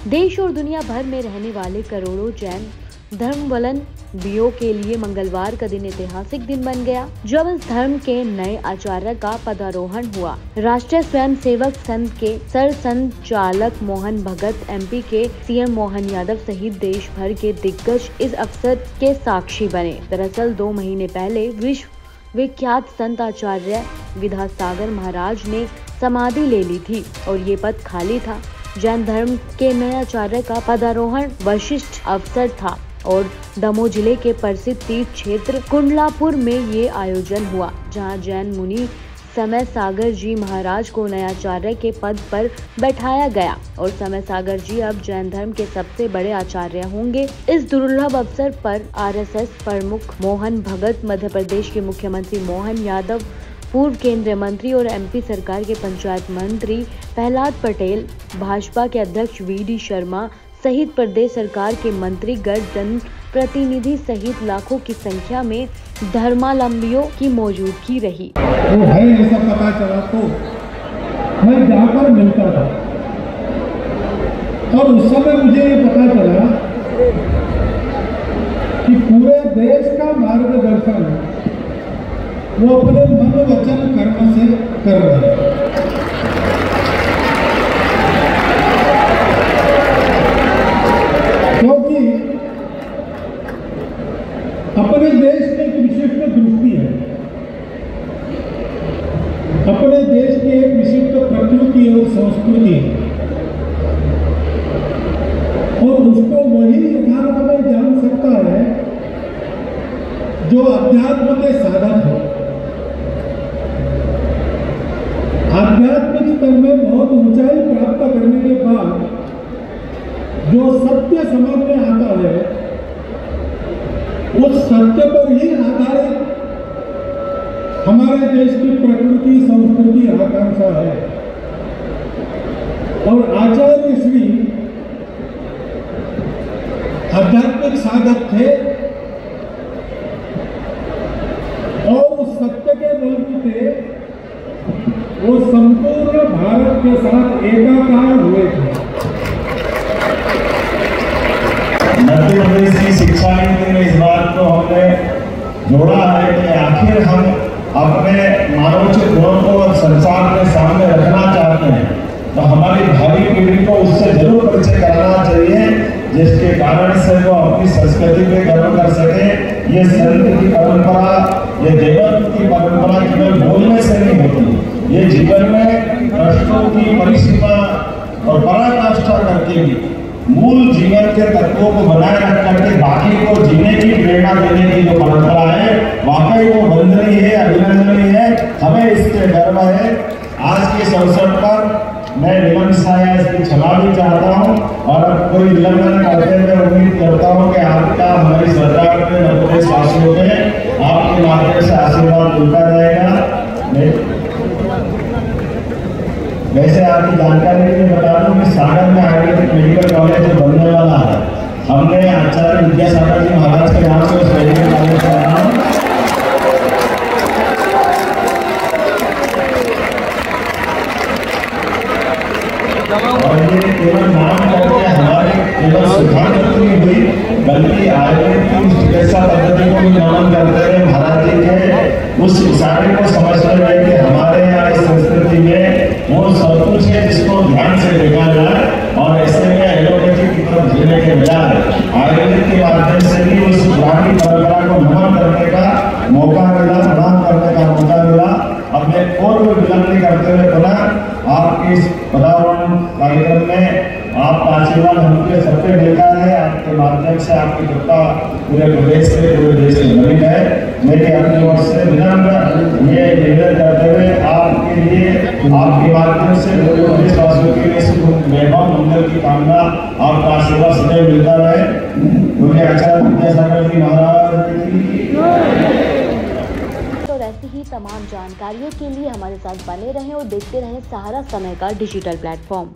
देश और दुनिया भर में रहने वाले करोड़ों जैन धर्मावलंबियों के लिए मंगलवार का दिन ऐतिहासिक दिन बन गया, जब इस धर्म के नए आचार्य का पदारोहण हुआ। राष्ट्रीय स्वयंसेवक संघ के सरसंघचालक मोहन भगत, एमपी के सीएम मोहन यादव सहित देश भर के दिग्गज इस अवसर के साक्षी बने। दरअसल 2 महीने पहले विश्व विख्यात संत आचार्य विद्यासागर महाराज ने समाधि ले ली थी और ये पद खाली था। जैन धर्म के नए आचार्य का पदारोहण विशिष्ट अवसर था और दमोह जिले के प्रसिद्ध तीर्थ क्षेत्र कुंडलापुर में ये आयोजन हुआ, जहां जैन मुनि समय सागर जी महाराज को नए आचार्य के पद पर बैठाया गया और समय सागर जी अब जैन धर्म के सबसे बड़े आचार्य होंगे। इस दुर्लभ अवसर पर आरएसएस प्रमुख मोहन भगत, मध्य प्रदेश के मुख्यमंत्री मोहन यादव, पूर्व केंद्रीय मंत्री और एमपी सरकार के पंचायत मंत्री प्रहलाद पटेल, भाजपा के अध्यक्ष वीडी शर्मा सहित प्रदेश सरकार के मंत्रीगण, जनप्रतिनिधि सहित लाखों की संख्या में धर्मावलंबियों की मौजूदगी रही। वो है ये सब पता चला तो मैं जाकर मिलता था और उस समय मुझे ये पता चला कि पूरे देश का मार्गदर्शन वो अपने मन वचन कर्म से कर रहे हैं। क्योंकि अपने देश की एक विशिष्ट दृष्टि है, अपने देश की एक विशिष्ट प्रकृति और संस्कृति है और उसको वही यथार्थ में जान सकता है जो अध्यात्म के साधक है। आध्यात्मिक स्तर में बहुत ऊंचाई प्राप्त करने के बाद जो सत्य समझ में आता है, उस सत्य पर ही आधारित हमारे देश की प्रकृति, संस्कृति, आकांक्षा है। और आचार्य श्री आध्यात्मिक साधक थे और उस सत्य के बलबूते वो संपूर्ण भारत के साथ एकाकार हुए थे। मध्य प्रदेश की शिक्षा नीति में इस बात को हमने जोड़ा है कि आखिर हम अपने मानवोचित गुणों को और संसार के सामने रखना चाहते हैं, तो हमारी भावी पीढ़ी को उससे जरूर परिचय कराना चाहिए, जिसके कारण से वो अपनी संस्कृति पे गर्व कर सके। ये संत की परंपरा, ये देवत्व की परंपरा केवल बोलने से नहीं होती, ये जीवन में कष्टों की परिसीमा और पराकाष्ठा करके भी मूल जीवन के तत्वों को बनाए रख करके बाकी को जीने की प्रेरणा देने की जो परंपरा है, वाकई वो वंदनीय है, अभिनंदनीय है। हमें इससे गर्व है। आज के इस अवसर पर मैं निमंत्रण इसकी क्षमा भी चाहता हूँ और अब कोई उल्लंघन करते हुए उम्मीद करता हूँ कि आपका हमारी सरकार के मध्य प्रदेश वासियों में आपके माध्यम से आशीर्वाद मिलता रहेगा। वैसे आपकी जानकारी के लिए बता दूं कि सागर में आयुर्वेदिक मेडिकल कॉलेज जो बनने वाला है, हमने आचार्य विद्यासागर जी महाराज के नाम से उस मेडिकल कॉलेज का नाम और ये केवल नाम करके हमारे केवल सुधार नहीं हुई, बल्कि आयुर्वेद की उस चिकित्सा पद्धति को भी नमन करते हुए महाराज जी के उस इशारे को समझते हुए कि हमारे यहाँ इस संस्कृति में वो सब कुछ है जिसको ध्यान से देखा जाए और ऐसे में एलोपैथी की तरफ जीने के बजाय आयुर्वेद के माध्यम से भी उस पुरानी परंपरा को नमन करने का मौका मिला, प्रणाम करने का मौका मिला। अब मैं और भी विलंब नहीं करते हुए पुनः आपके इस पदारोहण कार्यक्रम में आपका आशीर्वाद हमके सबसे मिलता है। आपके माध्यम से आपकी कृपा पूरे प्रदेश से, पूरे देश में बनी है। मेरी अपनी ओर से विनम्र ये निवेदन करते हुए आपके लिए, आपके माध्यम से पूरे प्रदेशवासियों के लिए वैभव मंगल की कामना, आपका आशीर्वाद सदैव मिलता रहे। मुझे आचार्य विद्यासागर जी महाराज और ऐसी ही तमाम जानकारियों के लिए हमारे साथ बने रहें और देखते रहें सहारा समय का डिजिटल प्लेटफॉर्म।